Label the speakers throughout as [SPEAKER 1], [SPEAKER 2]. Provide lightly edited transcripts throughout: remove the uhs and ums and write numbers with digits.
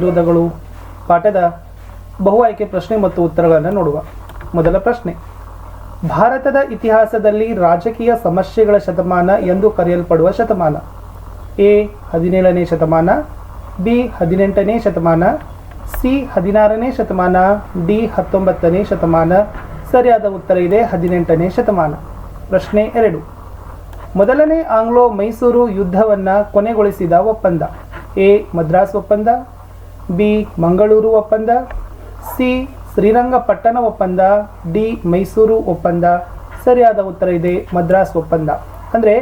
[SPEAKER 1] ವಿರೋಧಗಳು ಪಾಠದ ಬಹು ಆಯ್ಕೆ ಪ್ರಶ್ನೆ ಮತ್ತು ಉತ್ತರಗಳನ್ನು ನೋಡುವ. ಮೊದಲ ಪ್ರಶ್ನೆ, ಭಾರತದ ಇತಿಹಾಸದಲ್ಲಿ ರಾಜಕೀಯ ಸಮಸ್ಯೆಗಳ ಶತಮಾನ ಎಂದು ಕರೆಯಲ್ಪಡುವ ಶತಮಾನ? ಎ 17ನೇ ಶತಮಾನ, ಬಿ 18ನೇ ಶತಮಾನ, ಸಿ 16ನೇ ಶತಮಾನ, ಡಿ 19ನೇ ಶತಮಾನ. ಸರಿಯಾದ ಉತ್ತರ ಇದೆ 18ನೇ ಶತಮಾನ. ಪ್ರಶ್ನೆ 2, ಮೊದಲನೇ ಆಂಗ್ಲೋ ಮೈಸೂರು ಯುದ್ಧವನ್ನು ಕೊನೆಗೊಳಿಸಿದ ಒಪ್ಪಂದ? ಎ ಮದ್ರಾಸ್ ಒಪ್ಪಂದ, ಬಿ ಮಂಗಳೂರು ಒಪ್ಪಂದ, ಸಿ ಶ್ರೀರಂಗಪಟ್ಟಣ ಒಪ್ಪಂದ, ಡಿ ಮೈಸೂರು ಒಪ್ಪಂದ. ಸರಿಯಾದ ಉತ್ತರ ಇದೆ ಮದ್ರಾಸ್ ಒಪ್ಪಂದ. ಅಂದರೆ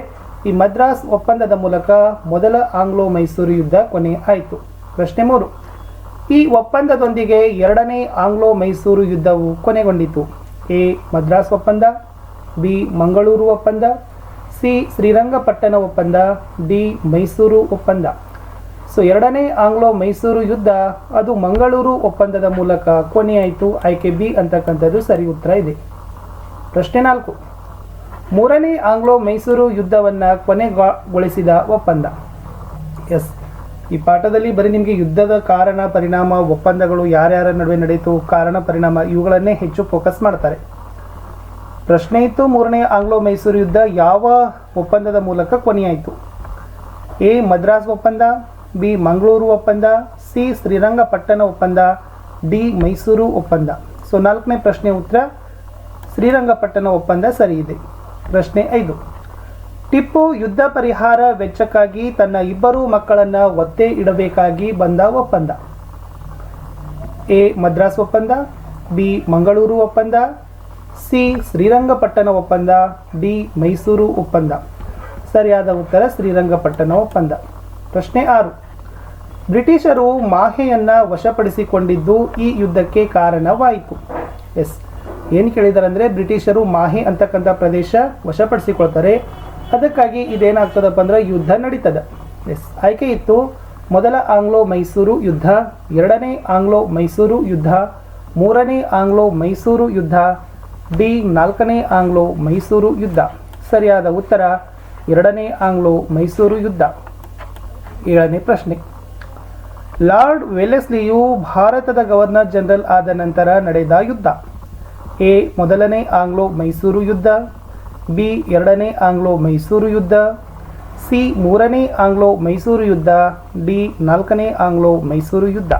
[SPEAKER 1] ಈ ಮದ್ರಾಸ್ ಒಪ್ಪಂದದ ಮೂಲಕ ಮೊದಲ ಆಂಗ್ಲೋ ಮೈಸೂರು ಯುದ್ಧ ಕೊನೆ ಆಯಿತು. ಪ್ರಶ್ನೆ 3, ಈ ಒಪ್ಪಂದದೊಂದಿಗೆ ಎರಡನೇ ಆಂಗ್ಲೋ ಮೈಸೂರು ಯುದ್ಧವು ಕೊನೆಗೊಂಡಿತು? ಎ ಮದ್ರಾಸ್ ಒಪ್ಪಂದ, ಬಿ ಮಂಗಳೂರು ಒಪ್ಪಂದ, ಸಿ ಶ್ರೀರಂಗಪಟ್ಟಣ ಒಪ್ಪಂದ, ಡಿ ಮೈಸೂರು ಒಪ್ಪಂದ. ಸೊ ಎರಡನೇ ಆಂಗ್ಲೋ ಮೈಸೂರು ಯುದ್ಧ ಅದು ಮಂಗಳೂರು ಒಪ್ಪಂದದ ಮೂಲಕ ಕೊನೆಯಾಯಿತು. ಆಯ್ಕೆ ಬಿ ಅಂತಕ್ಕಂಥದ್ದು ಸರಿ ಉತ್ತರ ಇದೆ. ಪ್ರಶ್ನೆ 4, ಮೂರನೇ ಆಂಗ್ಲೋ ಮೈಸೂರು ಯುದ್ಧವನ್ನು ಕೊನೆಗೊಳಿಸಿದ ಒಪ್ಪಂದ? ಎಸ್, ಈ ಪಾಠದಲ್ಲಿ ಬರೀ ನಿಮಗೆ ಯುದ್ಧದ ಕಾರಣ ಪರಿಣಾಮ, ಒಪ್ಪಂದಗಳು ಯಾರ್ಯಾರ ನಡುವೆ ನಡೆಯಿತು, ಕಾರಣ ಪರಿಣಾಮ ಇವುಗಳನ್ನೇ ಹೆಚ್ಚು ಫೋಕಸ್ ಮಾಡ್ತಾರೆ. ಪ್ರಶ್ನೆ ಇತ್ತು, ಮೂರನೇ ಆಂಗ್ಲೋ ಮೈಸೂರು ಯುದ್ಧ ಯಾವ ಒಪ್ಪಂದದ ಮೂಲಕ ಕೊನೆಯಾಯಿತು? ಎ ಮದ್ರಾಸ್ ಒಪ್ಪಂದ, ಬಿ ಮಂಗಳೂರು ಒಪ್ಪಂದ, ಸಿ ಶ್ರೀರಂಗಪಟ್ಟಣ ಒಪ್ಪಂದ, ಡಿ ಮೈಸೂರು ಒಪ್ಪಂದ. ಸೊ 4ನೇ ಪ್ರಶ್ನೆ ಉತ್ತರ ಶ್ರೀರಂಗಪಟ್ಟಣ ಒಪ್ಪಂದ ಸರಿ ಇದೆ. ಪ್ರಶ್ನೆ 5, ಟಿಪ್ಪು ಯುದ್ಧ ಪರಿಹಾರ ವೆಚ್ಚಕ್ಕಾಗಿ ತನ್ನ ಇಬ್ಬರು ಮಕ್ಕಳನ್ನು ಒತ್ತೆ ಇಡಬೇಕಾಗಿ ಬಂದ ಒಪ್ಪಂದ? ಎ ಮದ್ರಾಸ್ ಒಪ್ಪಂದ, ಬಿ ಮಂಗಳೂರು ಒಪ್ಪಂದ, ಸಿ ಶ್ರೀರಂಗಪಟ್ಟಣ ಒಪ್ಪಂದ, ಡಿ ಮೈಸೂರು ಒಪ್ಪಂದ. ಸರಿಯಾದ ಉತ್ತರ ಶ್ರೀರಂಗಪಟ್ಟಣ ಒಪ್ಪಂದ. ಪ್ರಶ್ನೆ 6, ಬ್ರಿಟಿಷರು ಮಾಹೆಯನ್ನು ವಶಪಡಿಸಿಕೊಂಡಿದ್ದು ಈ ಯುದ್ಧಕ್ಕೆ ಕಾರಣವಾಯಿತು? ಎಸ್, ಏನು ಕೇಳಿದ್ದಾರೆ ಅಂದರೆ ಬ್ರಿಟಿಷರು ಮಾಹೆ ಅಂತಕ್ಕಂಥ ಪ್ರದೇಶ ವಶಪಡಿಸಿಕೊಳ್ತಾರೆ, ಅದಕ್ಕಾಗಿ ಇದೇನಾಗ್ತದಪ್ಪ ಅಂದ್ರೆ ಯುದ್ಧ ನಡೀತದೆ. ಎಸ್, ಆಯ್ಕೆ ಇತ್ತು ಮೊದಲ ಆಂಗ್ಲೋ ಮೈಸೂರು ಯುದ್ಧ, ಎರಡನೇ ಆಂಗ್ಲೋ ಮೈಸೂರು ಯುದ್ಧ, ಮೂರನೇ ಆಂಗ್ಲೋ ಮೈಸೂರು ಯುದ್ಧ, ಡಿ 4ನೇ ಆಂಗ್ಲೋ ಮೈಸೂರು ಯುದ್ಧ. ಸರಿಯಾದ ಉತ್ತರ ಎರಡನೇ ಆಂಗ್ಲೋ ಮೈಸೂರು ಯುದ್ಧ. 7ನೇ ಪ್ರಶ್ನೆ, ಲಾರ್ಡ್ ವೆಲೆಸ್ಲಿಯು ಭಾರತದ ಗವರ್ನರ್ ಜನರಲ್ ಆದ ನಂತರ ನಡೆದ ಯುದ್ಧ? ಎ ಮೊದಲನೇ ಆಂಗ್ಲೋ ಮೈಸೂರು ಯುದ್ಧ, ಬಿ ಎರಡನೇ ಆಂಗ್ಲೋ ಮೈಸೂರು ಯುದ್ಧ, ಸಿ ಮೂರನೇ ಆಂಗ್ಲೋ ಮೈಸೂರು ಯುದ್ಧ, ಡಿ 4ನೇ ಆಂಗ್ಲೋ ಮೈಸೂರು ಯುದ್ಧ.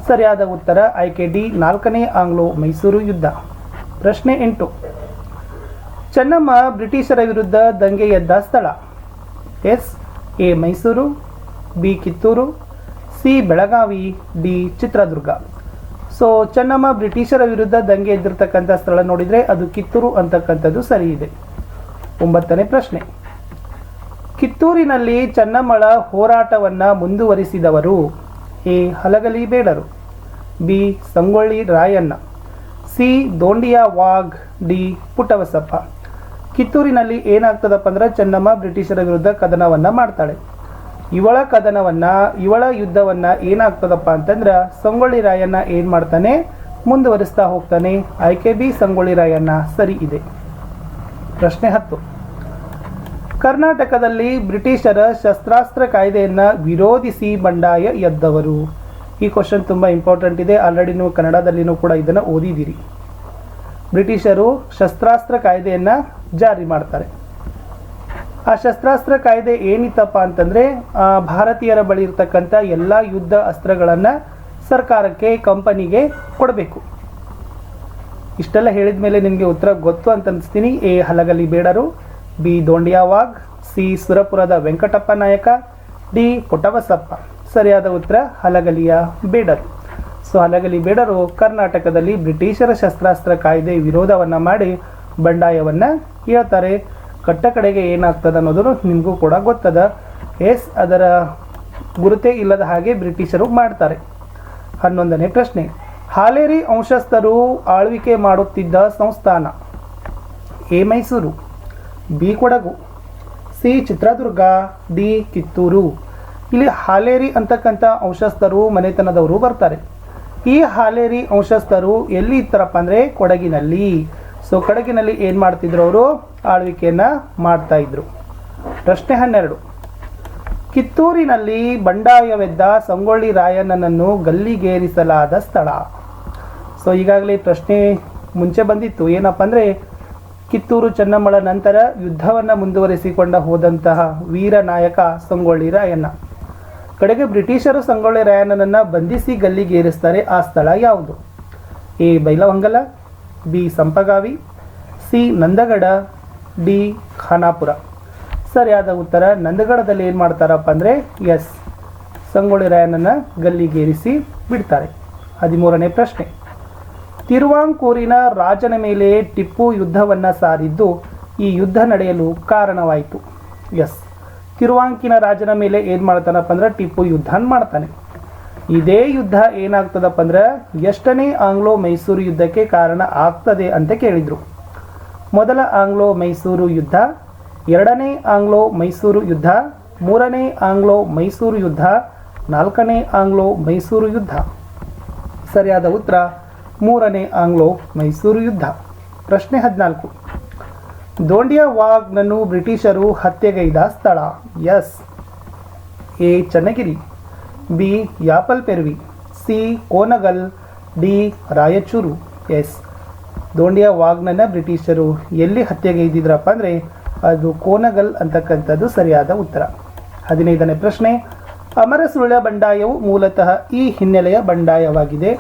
[SPEAKER 1] ಸರಿಯಾದ ಉತ್ತರ ಆಯ್ಕೆ ಡಿ 4ನೇ ಆಂಗ್ಲೋ ಮೈಸೂರು ಯುದ್ಧ. ಪ್ರಶ್ನೆ 8, ಚೆನ್ನಮ್ಮ ಬ್ರಿಟಿಷರ ವಿರುದ್ಧ ದಂಗೆ ಎದ್ದ ಸ್ಥಳ? Yes A Mysuru, B Kittur, C Belagavi, D Chitradurga. So Chennamma ಬ್ರಿಟಿಷರ ವಿರುದ್ಧ ದಂಗೆ ಎದ್ದಿರ್ತಕ್ಕಂಥ ಸ್ಥಳ ನೋಡಿದರೆ ಅದು ಕಿತ್ತೂರು ಅಂತಕ್ಕಂಥದ್ದು ಸರಿ ಇದೆ. 9ನೇ ಪ್ರಶ್ನೆ, ಕಿತ್ತೂರಿನಲ್ಲಿ ಚೆನ್ನಮ್ಮಳ ಹೋರಾಟವನ್ನು ಮುಂದುವರಿಸಿದವರು? ಎ ಹಲಗಲಿ ಬೇಡರು, B Sangolli Rayanna, C Dhondiya Wagh, D Puttabasappa. ಕಿತ್ತೂರಿನಲ್ಲಿ ಏನಾಗ್ತದಪ್ಪ ಅಂದ್ರೆ ಚೆನ್ನಮ್ಮ ಬ್ರಿಟಿಷರ ವಿರುದ್ಧ ಕದನವನ್ನು ಮಾಡ್ತಾಳೆ. ಇವಳ ಯುದ್ಧವನ್ನು ಏನಾಗ್ತದಪ್ಪ ಅಂತಂದ್ರೆ ಸಂಗೊಳ್ಳಿ ರಾಯಣ್ಣ ಏನು ಮಾಡ್ತಾನೆ, ಮುಂದುವರಿಸ್ತಾ ಹೋಗ್ತಾನೆ. ಆಯ್ಕೆ ಬಿ ಸಂಗೊಳ್ಳಿ ರಾಯಣ್ಣ ಸರಿ ಇದೆ. ಪ್ರಶ್ನೆ 10, ಕರ್ನಾಟಕದಲ್ಲಿ ಬ್ರಿಟಿಷರ ಶಸ್ತ್ರಾಸ್ತ್ರ ಕಾಯ್ದೆಯನ್ನು ವಿರೋಧಿಸಿ ಬಂಡಾಯ ಎದ್ದವರು? ಈ ಕ್ವಶನ್ ತುಂಬ ಇಂಪಾರ್ಟೆಂಟ್ ಇದೆ. ಆಲ್ರೆಡಿ ನೀವು ಕನ್ನಡದಲ್ಲಿನೂ ಕೂಡ ಇದನ್ನು ಓದಿದ್ದೀರಿ. ಬ್ರಿಟಿಷರು ಶಸ್ತ್ರಾಸ್ತ್ರ ಕಾಯ್ದೆಯನ್ನು ಜಾರಿ ಮಾಡ್ತಾರೆ. ಆ ಶಸ್ತ್ರಾಸ್ತ್ರ ಕಾಯ್ದೆ ಏನಿತ್ತಪ್ಪ ಅಂತಂದರೆ ಭಾರತೀಯರ ಬಳಿ ಇರ್ತಕ್ಕಂಥ ಎಲ್ಲ ಯುದ್ಧ ಅಸ್ತ್ರಗಳನ್ನು ಸರ್ಕಾರಕ್ಕೆ, ಕಂಪನಿಗೆ ಕೊಡಬೇಕು. ಇಷ್ಟೆಲ್ಲ ಹೇಳಿದ ಮೇಲೆ ನಿಮಗೆ ಉತ್ತರ ಗೊತ್ತು ಅಂತ ಅನಿಸ್ತೀನಿ. ಎ ಹಲಗಲಿ ಬೇಡರು, ಬಿ ದೋಂಡಿಯಾ ವಾಘ್, ಸಿ ಸುರಪುರದ ವೆಂಕಟಪ್ಪ ನಾಯಕ, ಡಿ ಪುಟ್ಟಬಸಪ್ಪ. ಸರಿಯಾದ ಉತ್ತರ ಹಲಗಲಿಯ ಬೇಡರು. ಸೊ ಹಲಗಲಿ ಬೇಡರು ಕರ್ನಾಟಕದಲ್ಲಿ ಬ್ರಿಟಿಷರ ಶಸ್ತ್ರಾಸ್ತ್ರ ಕಾಯ್ದೆ ವಿರೋಧವನ್ನು ಮಾಡಿ ಬಂಡಾಯವನ್ನು ಹೇಳ್ತಾರೆ. ಕಟ್ಟ ಕಡೆಗೆ ಏನಾಗ್ತದೆ ಅನ್ನೋದು ನಿಮಗೂ ಕೂಡ ಗೊತ್ತದ. ಎಸ್, ಅದರ ಗುರುತೇ ಇಲ್ಲದ ಹಾಗೆ ಬ್ರಿಟಿಷರು ಮಾಡ್ತಾರೆ. 11ನೇ ಪ್ರಶ್ನೆ, ಹಾಲೇರಿ ವಂಶಸ್ಥರು ಆಳ್ವಿಕೆ ಮಾಡುತ್ತಿದ್ದ ಸಂಸ್ಥಾನ? A Mysuru, B Kodagu, C Chitradurga, D Kittur. ಇಲ್ಲಿ ಹಾಲೇರಿ ಅಂತಕ್ಕಂಥ ವಂಶಸ್ಥರು ಮನೆತನದವರು ಬರ್ತಾರೆ. ಈ ಹಾಲೇರಿ ವಂಶಸ್ಥರು ಎಲ್ಲಿ ಇರ್ತಾರಪ್ಪ ಅಂದರೆ ಕೊಡಗಿನಲ್ಲಿ. ಸೊ ಕೊಡಗಿನಲ್ಲಿ ಏನು ಮಾಡ್ತಿದ್ರು, ಅವರು ಆಳ್ವಿಕೆಯನ್ನು ಮಾಡ್ತಾ ಇದ್ರು. ಪ್ರಶ್ನೆ 12, ಕಿತ್ತೂರಿನಲ್ಲಿ ಬಂಡಾಯವೆದ್ದ ಸಂಗೊಳ್ಳಿ ರಾಯಣ್ಣನನ್ನು ಗಲ್ಲಿಗೇರಿಸಲಾದ ಸ್ಥಳ. ಸೊ ಈಗಾಗಲೇ ಪ್ರಶ್ನೆ ಮುಂಚೆ ಬಂದಿತ್ತು, ಏನಪ್ಪ ಅಂದರೆ ಕಿತ್ತೂರು ಚೆನ್ನಮ್ಮಳ ನಂತರ ಯುದ್ಧವನ್ನು ಮುಂದುವರಿಸಿಕೊಂಡ ಹೋದಂತಹ ವೀರ ನಾಯಕ ಸಂಗೊಳ್ಳಿ ರಾಯಣ್ಣ. ಕಡೆಗೆ ಬ್ರಿಟಿಷರು ಸಂಗೊಳ್ಳಿ ರಾಯಣ್ಣನನ್ನು ಬಂಧಿಸಿ ಗಲ್ಲಿಗೇರಿಸ್ತಾರೆ. ಆ ಸ್ಥಳ ಯಾವುದು? A Bailhongal, B Sampagavi, C Nandagad, D Khanapur. ಸರಿಯಾದ ಉತ್ತರ ನಂದಗಡದಲ್ಲಿ ಏನು ಮಾಡ್ತಾರಪ್ಪ ಅಂದರೆ ಎಸ್, ಸಂಗೊಳ್ಳಿ ರಾಯಣ್ಣನ ಗಲ್ಲಿಗೇರಿಸಿ ಬಿಡ್ತಾರೆ. 13ನೇ ಪ್ರಶ್ನೆ, ತಿರುವಾಂಕೂರಿನ ರಾಜನ ಮೇಲೆ ಟಿಪ್ಪು ಯುದ್ಧವನ್ನು ಸಾರಿದ್ದು ಈ ಯುದ್ಧ ನಡೆಯಲು ಕಾರಣವಾಯಿತು. ಎಸ್, ತಿರುವಾಂಕಿನ ರಾಜನ ಮೇಲೆ ಏನು ಮಾಡ್ತಾನಪ್ಪ ಅಂದ್ರೆ ಟಿಪ್ಪು ಯುದ್ಧ ಮಾಡ್ತಾನೆ. ಇದೇ ಯುದ್ಧ ಏನಾಗ್ತದಪ್ಪ ಅಂದ್ರೆ ಎಷ್ಟನೇ ಆಂಗ್ಲೋ ಮೈಸೂರು ಯುದ್ಧಕ್ಕೆ ಕಾರಣ ಆಗ್ತದೆ ಅಂತ ಕೇಳಿದರು. ಮೊದಲ ಆಂಗ್ಲೋ ಮೈಸೂರು ಯುದ್ಧ, ಎರಡನೇ ಆಂಗ್ಲೋ ಮೈಸೂರು ಯುದ್ಧ, ಮೂರನೇ ಆಂಗ್ಲೋ ಮೈಸೂರು ಯುದ್ಧ, ನಾಲ್ಕನೇ ಆಂಗ್ಲೋ ಮೈಸೂರು ಯುದ್ಧ. ಸರಿಯಾದ ಉತ್ತರ ಮೂರನೇ ಆಂಗ್ಲೋ ಮೈಸೂರು ಯುದ್ಧ. ಪ್ರಶ್ನೆ 14, ದೋಂಡಿಯಾ ವಾಘ್ನನ್ನು ಬ್ರಿಟಿಷರು ಹತ್ಯೆಗೈದ ಸ್ಥಳ. Yes, A Channagiri, B Yapal Parvi, C Konagal, D Raichur. Yes, Dhondiya ವಾಘ್ನನ್ನ ಬ್ರಿಟಿಷರು ಎಲ್ಲಿ ಹತ್ಯೆಗೈದಿದ್ರಪ್ಪ ಅಂದರೆ ಅದು ಕೋನಗಲ್ ಅಂತಕ್ಕಂಥದ್ದು ಸರಿಯಾದ ಉತ್ತರ. 15ನೇ ಪ್ರಶ್ನೆ, ಅಮರಸುಳ್ಯ ಬಂಡಾಯವು ಮೂಲತಃ ಈ ಹಿನ್ನೆಲೆಯ ಬಂಡಾಯವಾಗಿದೆ.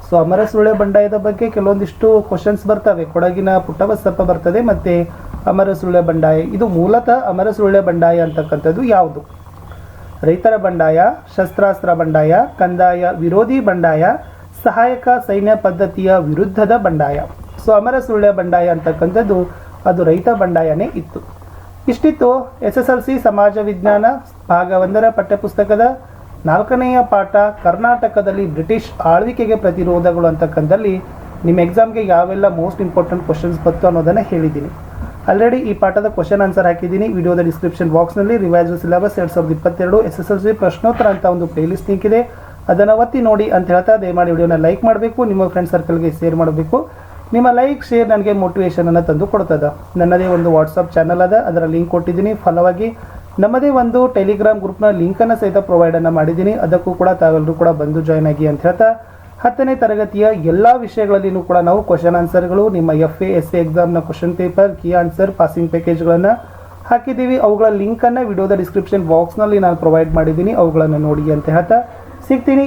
[SPEAKER 1] ಸೊ ಅಮರಸುಳ್ಯ ಬಂಡಾಯದ ಬಗ್ಗೆ ಕೆಲವೊಂದಿಷ್ಟು ಕ್ವಶನ್ಸ್ ಬರ್ತವೆ. ಕೊಡಗಿನ ಪುಟ್ಟಬಸಪ್ಪ ಬರ್ತದೆ ಮತ್ತು ಅಮರಸುಳ್ಯ ಬಂಡಾಯ. ಇದು ಮೂಲತಃ ಅಮರಸುಳ್ಯ ಬಂಡಾಯ ಅಂತಕ್ಕಂಥದ್ದು ಯಾವುದು? ರೈತರ ಬಂಡಾಯ, ಶಸ್ತ್ರಾಸ್ತ್ರ ಬಂಡಾಯ, ಕಂದಾಯ ವಿರೋಧಿ ಬಂಡಾಯ, ಸಹಾಯಕ ಸೈನ್ಯ ಪದ್ಧತಿಯ ವಿರುದ್ಧದ ಬಂಡಾಯ. ಸೊ ಅಮರಸುಳ್ಯ ಬಂಡಾಯ ಅಂತಕ್ಕಂಥದ್ದು ಅದು ರೈತ ಬಂಡಾಯನೇ ಇತ್ತು. ಇಷ್ಟಿತ್ತು SSLC ಸಮಾಜ ವಿಜ್ಞಾನ ಭಾಗ 1ರ ಪಠ್ಯಪುಸ್ತಕದ 4ನೆಯ ಪಾಠ ಕರ್ನಾಟಕದಲ್ಲಿ ಬ್ರಿಟಿಷ್ ಆಳ್ವಿಕೆಗೆ ಪ್ರತಿರೋಧಗಳು ಅಂತಕ್ಕಂಥಲ್ಲಿ ನಿಮ್ಮ ಎಕ್ಸಾಮ್ಗೆ ಯಾವೆಲ್ಲ ಮೋಸ್ಟ್ ಇಂಪಾರ್ಟೆಂಟ್ ಕ್ವಶನ್ಸ್ ಬಂತು ಅನ್ನೋದನ್ನು ಹೇಳಿದ್ದೀನಿ. ಆಲ್ರೆಡಿ ಈ ಪಾಠದ ಕ್ವಶನ್ ಆನ್ಸರ್ ಹಾಕಿದ್ದೀನಿ. ವಿಡಿಯೋದ ಡಿಸ್ಕ್ರಿಪ್ಷನ್ ಬಾಕ್ಸ್ನಲ್ಲಿ ರಿವೈಸ್ಡ್ ಸಿಲೆಬಸ್ 2022 SSLC ಪ್ರಶ್ನೋತ್ತರ ಅಂತ ಒಂದು ಪ್ಲೇಲಿಸ್ಟ್ ಲಿಂಕ್ ಇದೆ, ಅದನ್ನು ಒತ್ತಿ ನೋಡಿ ಅಂತ ಹೇಳ್ತಾ ದಯಮಾಡಿ ವಿಡಿಯೋನ ಲೈಕ್ ಮಾಡಬೇಕು, ನಿಮ್ಮ ಫ್ರೆಂಡ್ ಸರ್ಕಲ್ಗೆ ಶೇರ್ ಮಾಡಬೇಕು. ನಿಮ್ಮ ಲೈಕ್ ಶೇರ್ ನನಗೆ ಮೋಟಿವೇಶನನ್ನು ತಂದು ಕೊಡ್ತದೆ. ನನ್ನದೇ ಒಂದು ವಾಟ್ಸಪ್ ಚಾನಲ್ ಅದ, ಅದರ ಲಿಂಕ್ ಕೊಟ್ಟಿದ್ದೀನಿ, ಫಲವಾಗಿ ನಮ್ಮದೇ ಒಂದು ಟೆಲಿಗ್ರಾಮ್ ಗ್ರೂಪ್ನ ಲಿಂಕನ್ನು ಸಹಿತ ಪ್ರೊವೈಡನ್ನು ಮಾಡಿದ್ದೀನಿ. ಅದಕ್ಕೂ ಕೂಡ ತಾವೆಲ್ಲರೂ ಕೂಡ ಬಂದು ಜಾಯ್ನ್ ಆಗಿ ಅಂತ ಹೇಳ್ತಾ 10ನೇ ತರಗತಿಯ ಎಲ್ಲ ವಿಷಯಗಳಲ್ಲಿಯೂ ಕೂಡ ನಾವು ಕ್ವಶನ್ ಆನ್ಸರ್ಗಳು, ನಿಮ್ಮ FA SA ಎಕ್ಸಾಮ್ನ question paper, key answer, passing ಪ್ಯಾಕೇಜ್ಗಳನ್ನು ಹಾಕಿದ್ದೀವಿ. ಅವುಗಳ ಲಿಂಕನ್ನು ವಿಡಿಯೋದ ಡಿಸ್ಕ್ರಿಪ್ಷನ್ ಬಾಕ್ಸ್ನಲ್ಲಿ ನಾನು ಪ್ರೊವೈಡ್ ಮಾಡಿದ್ದೀನಿ, ಅವುಗಳನ್ನು ನೋಡಿ ಅಂತ ಹೇಳ್ತಾ ಸಿಗ್ತೀನಿ.